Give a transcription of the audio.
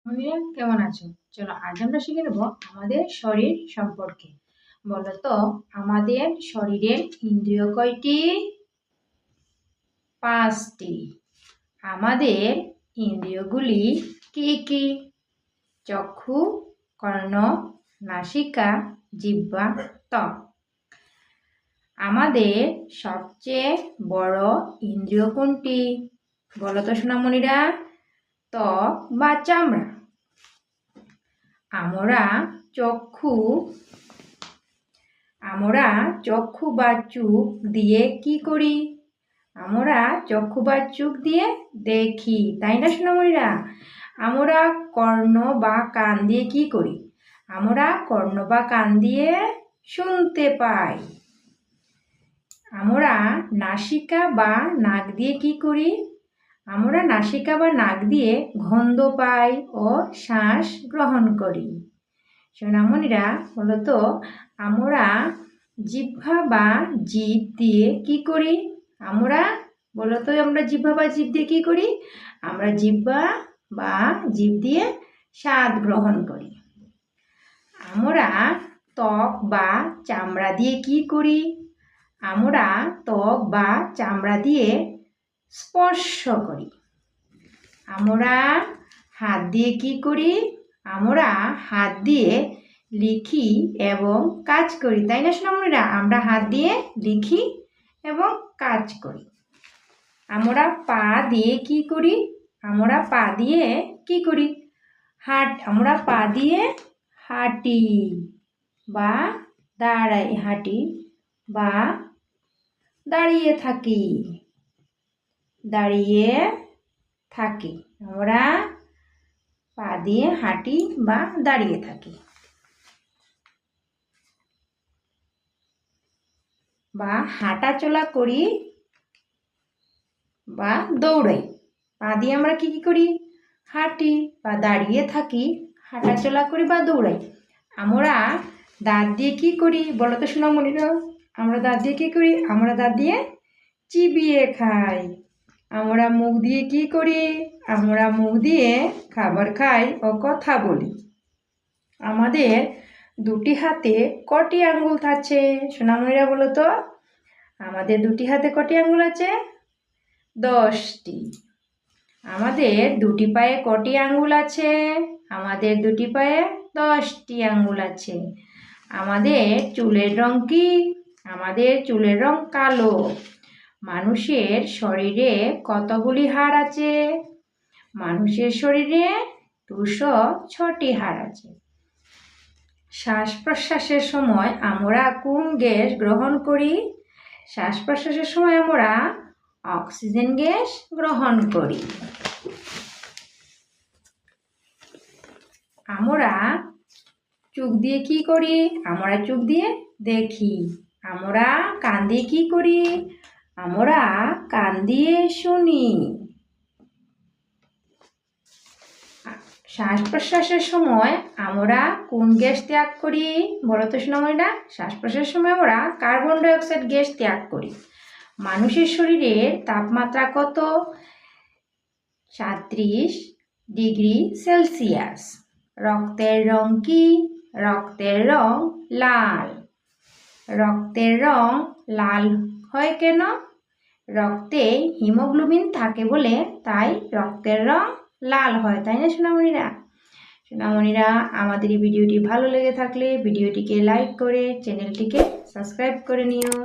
বন্ধুরা কেমন আছো? চলো আজ আমরা শিখে নেব আমাদের শরীর সম্পর্কে। বলো তো, আমাদের শরীরের ইন্দ্রিয় কয়টি? 5টি। আমাদের ইন্দ্রিয়গুলি কি কি? চক্ষু, কর্ণ, নাসিকা, জিহ্বা, ত্বক। আমাদের সবচেয়ে বড় ইন্দ্রিয় কোনটি? বলো তো সোনামণিরা। ত্বক বা চামড়া। আমরা চক্ষু বা চোখ দিয়ে কি করি? আমরা চক্ষু বা চোখ দিয়ে দেখি, তাই না সোনামণিরা? আমরা কর্ণ বা কান দিয়ে কি করি? আমরা কর্ণ বা কান দিয়ে শুনতে পাই। আমরা নাসিকা বা নাক দিয়ে কি করি? আমরা নাসিকা বা নাক দিয়ে গন্ধ পাই ও শ্বাস গ্রহণ করি। সোনামণিরা বলো তো, আমরা জিহ্বা বা জিভ দিয়ে কি করি? আমরা জিহ্বা বা জিভ দিয়ে কি করি? আমরা জিহ্বা বা জিভ দিয়ে স্বাদ গ্রহণ করি। আমরা ত্বক বা চামড়া দিয়ে কি করি? আমরা ত্বক বা চামড়া দিয়ে স্পর্শ করি। আমরা হাত দিয়ে কি করি? আমরা হাত দিয়ে লিখি এবং কাজ করি, তাই না সোনামণিরা? আমরা হাত দিয়ে লিখি এবং কাজ করি। আমরা পা দিয়ে কি করি? আমরা পা দিয়ে কি করি? আমরা পা দিয়ে হাঁটি বা হাঁটি বা দাঁড়িয়ে থাকি। আমরা পা দিয়ে হাঁটি বা দাঁড়িয়ে থাকি বা হাঁটা চলা করি বা দৌড়াই। পা দিয়ে আমরা কি করি? হাঁটি বা দাঁড়িয়ে থাকি, হাঁটা চলা করি বা দৌড়াই। আমরা দাঁত দিয়ে কি করি? বলো তো সোনামণিরা। আমরা দাঁত দিয়ে কি করি? আমরা দাঁত দিয়ে চিবিয়ে খাই। আমরা মুখ দিয়ে কি করি? আমরা মুখ দিয়ে খাবার খাই ও কথা বলি। আমাদের দুটি হাতে কটি আঙ্গুল আছে? সোনামণিরা বলো তো। আমাদের দুটি হাতে কটি আঙ্গুল আছে? 10টি। আমাদের দুটি পায়ে কটি আঙ্গুল আছে? আমাদের দুটি পায়ে 10টি আঙ্গুল আছে। আমাদের চুলের রং কি? আমাদের চুলের রং কালো। মানুষের শরীরে কতগুলি হাড় আছে? মানুষের শরীরে 206টি হাড় আছে। শ্বাস প্রশ্বাসের সময় আমরা কোন গ্যাস গ্রহণ করি? শ্বাস প্রশ্বাসের সময় আমরা অক্সিজেন গ্যাস গ্রহণ করি। আমরা চোখ দিয়ে কি করি? আমরা চোখ দিয়ে দেখি। আমরা কান দিয়ে কি করি? আমরা কান দিয়ে শুনি। শ্বাস প্রশ্বাসের সময় আমরা কোন গ্যাস ত্যাগ করি? বলো তো সোনামণিরা। শ্বাস প্রশ্বাসের সময় আমরা কার্বন ডাই অক্সাইড গ্যাস ত্যাগ করি। মানুষের শরীরের তাপমাত্রা কত? 37°C। রক্তের রং কি? রক্তের রং লাল। রক্তের রং লাল হয় কেন? রক্তে হিমোগ্লোবিন থাকে বলে তাই রক্তের রং লাল হয়, তাই না সোনামণিরা? সোনামণিরা, আমাদের এই ভিডিওটি ভালো লেগে থাকলে ভিডিওটিকে লাইক করে চ্যানেলটিকে সাবস্ক্রাইব করে নিও।